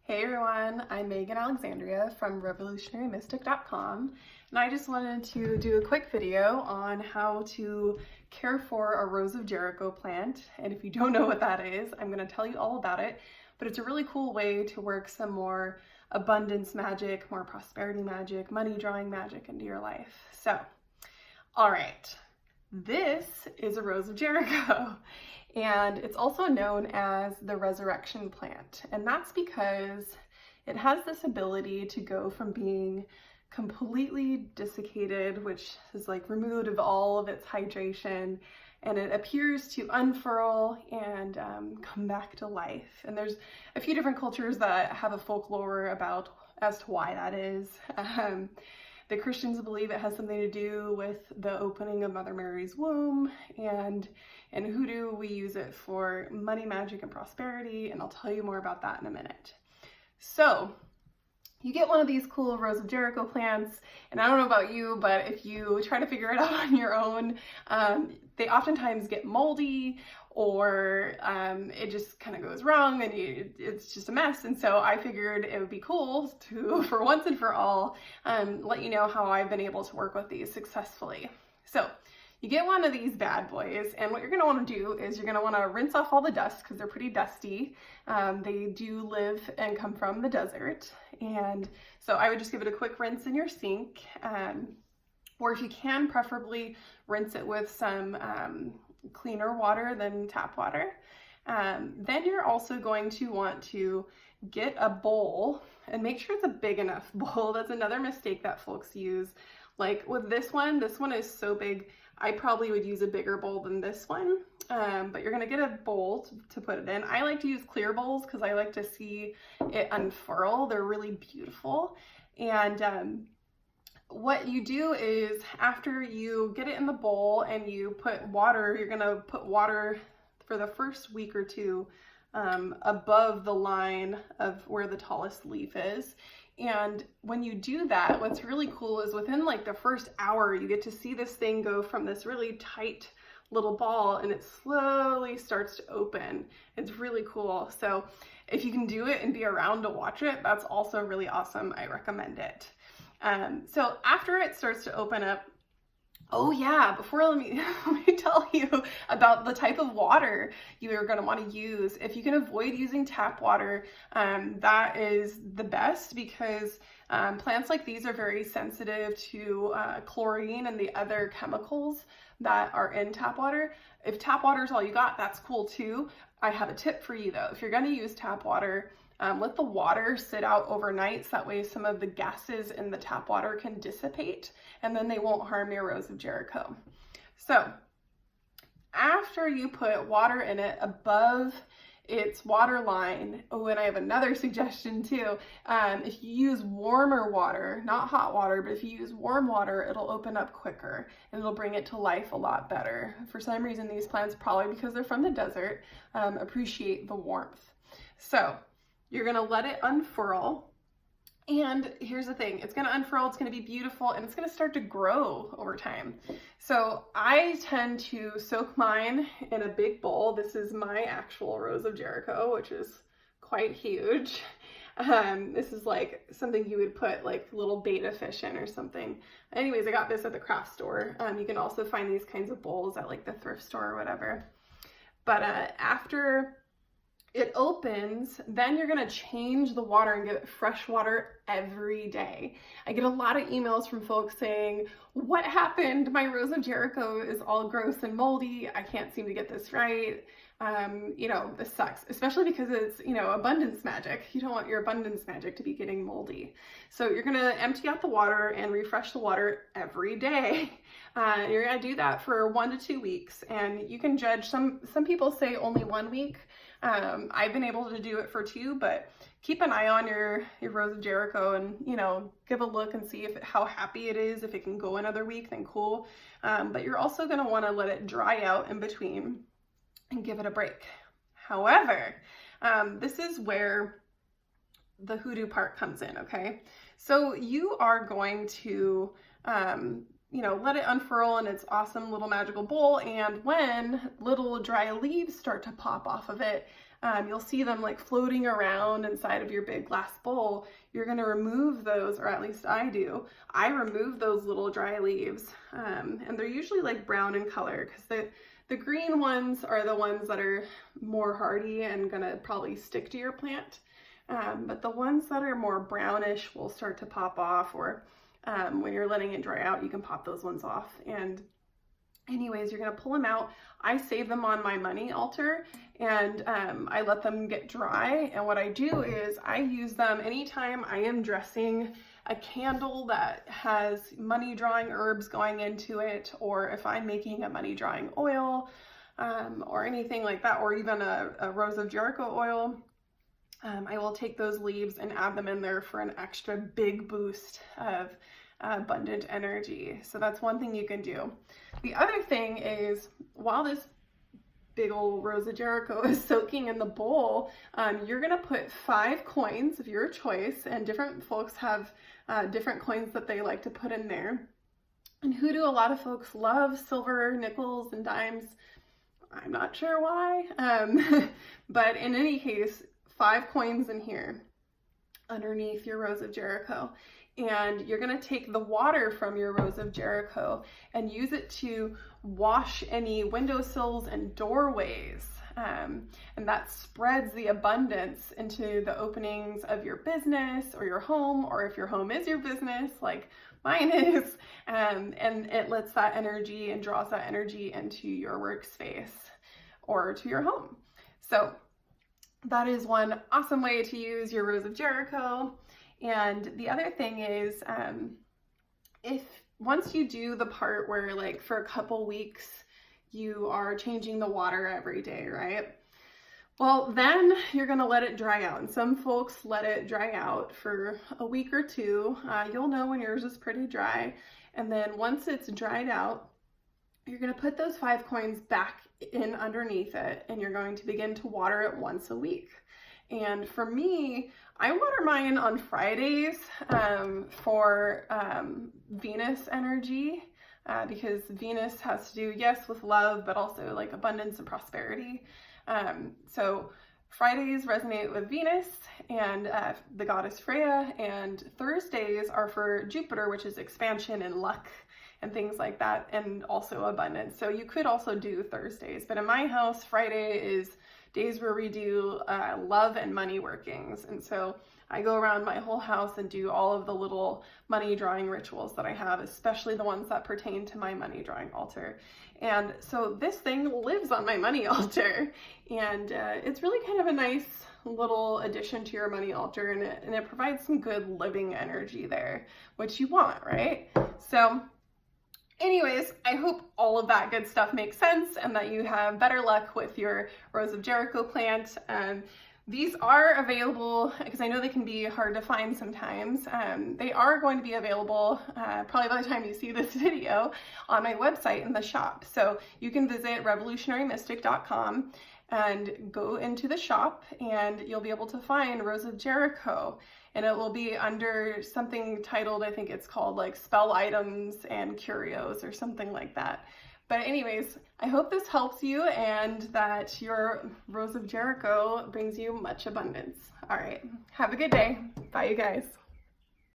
Hey everyone, I'm Megan Alexandria from revolutionarymystic.com, and I just wanted to do a quick video on how to care for a Rose of Jericho plant. And if you don't know what that is, I'm going to tell you all about it, but it's a really cool way to work some more abundance magic, more prosperity magic, money drawing magic into your life. So, all right, this is a Rose of Jericho. And it's also known as the resurrection plant. And that's because it has this ability to go from being completely desiccated, which is like removed of all of its hydration, and it appears to unfurl and come back to life. And there's a few different cultures that have a folklore about as to why that is. The Christians believe it has something to do with the opening of Mother Mary's womb, and in Hoodoo we use it for money, magic, and prosperity, and I'll tell you more about that in a minute. So you get one of these cool Rose of Jericho plants, and I don't know about you, but if you try to figure it out on your own, they oftentimes get moldy, or it just kind of goes wrong and it's just a mess. And so I figured it would be cool to, for once and for all, let you know how I've been able to work with these successfully. So you get one of these bad boys, and what you're going to want to do is you're going to want to rinse off all the dust because they're pretty dusty. They do live and come from the desert, and so I would just give it a quick rinse in your sink, or if you can, preferably rinse it with some cleaner water than tap water. Then you're also going to want to get a bowl and make sure it's a big enough bowl. That's another mistake that folks use. Like with this one is so big, I probably would use a bigger bowl than this one, but you're gonna get a bowl to put it in. I like to use clear bowls because I like to see it unfurl. They're really beautiful. And what you do is after you get it in the bowl and you put water, you're gonna put water for the first week or two above the line of where the tallest leaf is. And when you do that, what's really cool is within like the first hour, you get to see this thing go from this really tight little ball and it slowly starts to open. It's really cool. So if you can do it and be around to watch it, that's also really awesome. I recommend it. So after it starts to open up, oh yeah, let me tell you about the type of water you are going to want to use. If you can avoid using tap water, that is the best, because plants like these are very sensitive to chlorine and the other chemicals that are in tap water. If tap water is all you got, that's cool too. I have a tip for you though. If you're going to use tap water, let the water sit out overnight, so that way some of the gases in the tap water can dissipate and then they won't harm your Rose of Jericho. So after you put water in it above its water line, oh, and I have another suggestion too. If you use warmer water, not hot water, but if you use warm water, it'll open up quicker and it'll bring it to life a lot better. For some reason, these plants, probably because they're from the desert, appreciate the warmth. So you're gonna let it unfurl. And here's the thing, it's gonna unfurl, it's gonna be beautiful, and it's gonna start to grow over time. So I tend to soak mine in a big bowl. This is my actual Rose of Jericho, which is quite huge. This is like something you would put like little betta fish in or something. Anyways, I got this at the craft store. You can also find these kinds of bowls at like the thrift store or whatever. But after it opens, then you're going to change the water and give it fresh water every day. I get a lot of emails from folks saying, what happened? My Rose of Jericho is all gross and moldy. I can't seem to get this right. This sucks, especially because it's, abundance magic. You don't want your abundance magic to be getting moldy. So you're going to empty out the water and refresh the water every day. You're going to do that for 1 to 2 weeks, and you can judge. Some people say only 1 week. I've been able to do it for 2, but keep an eye on your Rose of Jericho and, give a look and see how happy it is. If it can go another week, then cool. But you're also going to want to let it dry out in between and give it a break. However, this is where the hoodoo part comes in, okay? So you are going to, let it unfurl in its awesome little magical bowl, and when little dry leaves start to pop off of it, you'll see them like floating around inside of your big glass bowl. You're going to remove those, or at least I do. I remove those little dry leaves, and they're usually like brown in color, because the green ones are the ones that are more hardy and going to probably stick to your plant. But the ones that are more brownish will start to pop off, or when you're letting it dry out, you can pop those ones off. And anyways, you're going to pull them out. I save them on my money altar, and I let them get dry. And what I do is I use them anytime I am dressing a candle that has money drawing herbs going into it, or if I'm making a money drawing oil, or anything like that, or even a Rose of Jericho oil. I will take those leaves and add them in there for an extra big boost of abundant energy. So that's one thing you can do. The other thing is, while this big old Rose of Jericho is soaking in the bowl, you're gonna put 5 coins of your choice, and different folks have different coins that they like to put in there. In Hoodoo, a lot of folks love silver, nickels, and dimes. I'm not sure why, but in any case, 5 coins in here underneath your Rose of Jericho. And you're going to take the water from your Rose of Jericho and use it to wash any windowsills and doorways. And that spreads the abundance into the openings of your business or your home, or if your home is your business, like mine is, and it lets that energy and draws that energy into your workspace or to your home. So that is one awesome way to use your Rose of Jericho. And the other thing is, if once you do the part where, like, for a couple weeks you are changing the water every day, right? Well, then you're going to let it dry out. And some folks let it dry out for a week or two. You'll know when yours is pretty dry. And then once it's dried out, you're going to put those 5 coins back in underneath it, and you're going to begin to water it once a week. And for me, I water mine on Fridays for Venus energy, because Venus has to do, yes, with love, but also like abundance and prosperity. So Fridays resonate with Venus and the goddess Freya, and Thursdays are for Jupiter, which is expansion and luck and things like that, and also abundance. So you could also do Thursdays, but in my house, Friday is days where we do love and money workings. And so I go around my whole house and do all of the little money drawing rituals that I have, especially the ones that pertain to my money drawing altar. And so this thing lives on my money altar, and it's really kind of a nice little addition to your money altar, and it provides some good living energy there, which you want, right? So anyways, I hope all of that good stuff makes sense and that you have better luck with your Rose of Jericho plant. These are available, because I know they can be hard to find sometimes. They are going to be available probably by the time you see this video on my website in the shop. So you can visit revolutionarymystic.com and go into the shop, and you'll be able to find Rose of Jericho, and it will be under something titled, I think it's called like spell items and curios or something like that. But anyways, I hope this helps you and that your Rose of Jericho brings you much abundance. All right, have a good day. Bye, you guys.